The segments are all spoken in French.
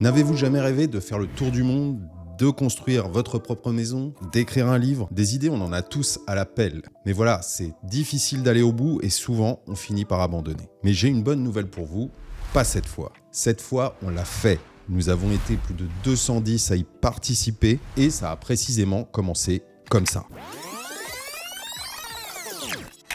N'avez-vous jamais rêvé de faire le tour du monde, de construire votre propre maison, d'écrire un livre? Des idées, on en a tous à la pelle. Mais voilà, c'est difficile d'aller au bout et souvent, on finit par abandonner. Mais j'ai une bonne nouvelle pour vous, pas cette fois. Cette fois, on l'a fait. Nous avons été plus de 210 à y participer et ça a précisément commencé comme ça.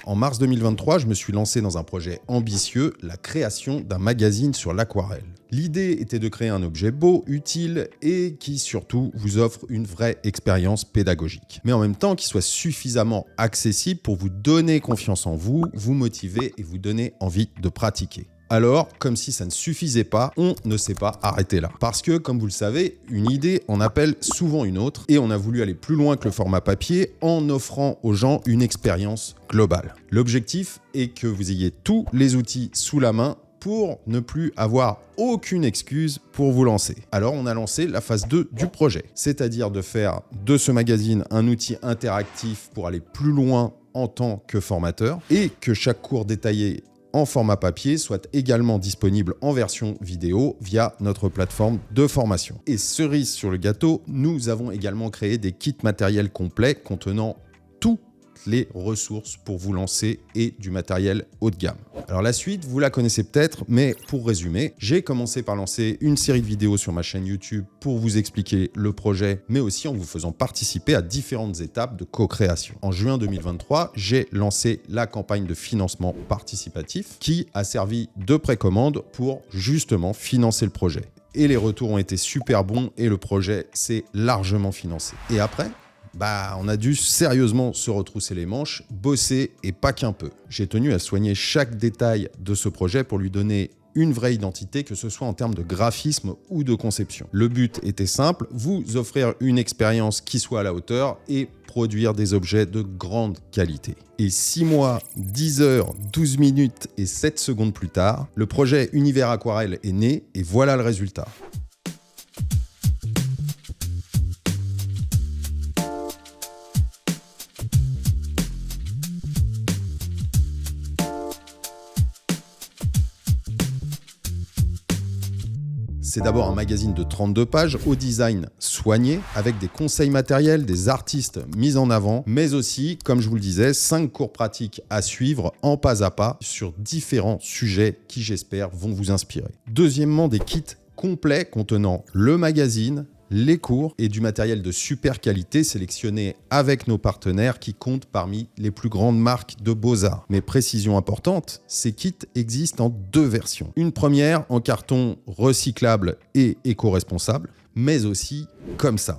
En mars 2023, je me suis lancé dans un projet ambitieux, la création d'un magazine sur l'aquarelle. L'idée était de créer un objet beau, utile et qui surtout vous offre une vraie expérience pédagogique. Mais en même temps, qui soit suffisamment accessible pour vous donner confiance en vous, vous motiver et vous donner envie de pratiquer. Alors, comme si ça ne suffisait pas, on ne s'est pas arrêté là. Parce que, comme vous le savez, une idée en appelle souvent une autre et on a voulu aller plus loin que le format papier en offrant aux gens une expérience globale. L'objectif est que vous ayez tous les outils sous la main pour ne plus avoir aucune excuse pour vous lancer. Alors, on a lancé la phase 2 du projet, c'est-à-dire de faire de ce magazine un outil interactif pour aller plus loin en tant que formateur et que chaque cours détaillé en format papier soit également disponible en version vidéo via notre plateforme de formation. Et cerise sur le gâteau, nous avons également créé des kits matériels complets contenant toutes les ressources pour vous lancer et du matériel haut de gamme. Alors la suite, vous la connaissez peut-être, mais pour résumer, j'ai commencé par lancer une série de vidéos sur ma chaîne YouTube pour vous expliquer le projet, mais aussi en vous faisant participer à différentes étapes de co-création. En juin 2023, j'ai lancé la campagne de financement participatif qui a servi de précommande pour justement financer le projet. Et les retours ont été super bons et le projet s'est largement financé. Et après, on a dû sérieusement se retrousser les manches, bosser et pas qu'un peu. J'ai tenu à soigner chaque détail de ce projet pour lui donner une vraie identité, que ce soit en termes de graphisme ou de conception. Le but était simple, vous offrir une expérience qui soit à la hauteur et produire des objets de grande qualité. Et 6 mois, 10 heures, 12 minutes et 7 secondes plus tard, le projet Univers Aquarelle est né et voilà le résultat. C'est d'abord un magazine de 32 pages au design soigné, avec des conseils matériels, des artistes mis en avant, mais aussi, comme je vous le disais, 5 cours pratiques à suivre en pas à pas sur différents sujets qui, j'espère, vont vous inspirer. Deuxièmement, des kits complets contenant le magazine, les cours et du matériel de super qualité sélectionné avec nos partenaires qui comptent parmi les plus grandes marques de beaux-arts. Mais précision importante, ces kits existent en 2 versions. Une première en carton recyclable et éco-responsable, mais aussi comme ça.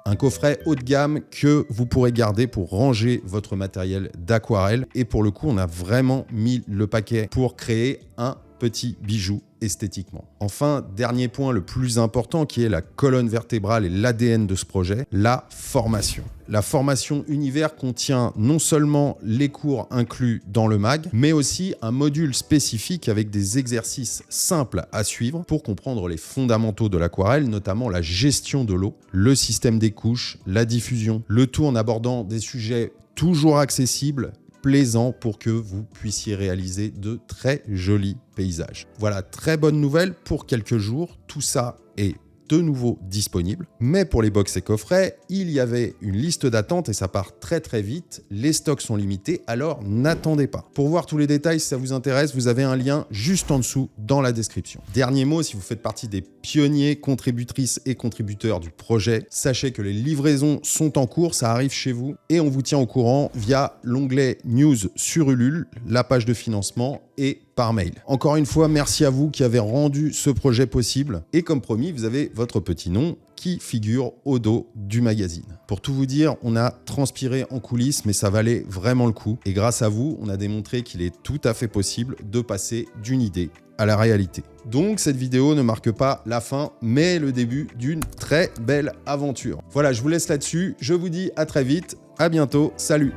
Un coffret haut de gamme que vous pourrez garder pour ranger votre matériel d'aquarelle. Et pour le coup, on a vraiment mis le paquet pour créer un petit bijou esthétiquement. Enfin, dernier point le plus important qui est la colonne vertébrale et l'ADN de ce projet, la formation. La formation Univers contient non seulement les cours inclus dans le mag, mais aussi un module spécifique avec des exercices simples à suivre pour comprendre les fondamentaux de l'aquarelle, notamment la gestion de l'eau, le système des couches, la diffusion, le tout en abordant des sujets toujours accessibles, plaisant pour que vous puissiez réaliser de très jolis paysages. Voilà, très bonne nouvelle, pour quelques jours, tout ça est de nouveau disponible. Mais pour les box et coffrets, il y avait une liste d'attente et ça part très très vite. Les stocks sont limités, alors n'attendez pas. Pour voir tous les détails, si ça vous intéresse, vous avez un lien juste en dessous dans la description. Dernier mot, si vous faites partie des pionniers, contributrices et contributeurs du projet, sachez que les livraisons sont en cours, ça arrive chez vous et on vous tient au courant via l'onglet News sur Ulule, la page de financement et par mail. Encore une fois, merci à vous qui avez rendu ce projet possible. Et comme promis, vous avez votre petit nom qui figure au dos du magazine. Pour tout vous dire, on a transpiré en coulisses, mais ça valait vraiment le coup. Et grâce à vous, on a démontré qu'il est tout à fait possible de passer d'une idée à la réalité. Donc cette vidéo ne marque pas la fin, mais le début d'une très belle aventure. Voilà, je vous laisse là-dessus. Je vous dis à très vite. À bientôt. Salut!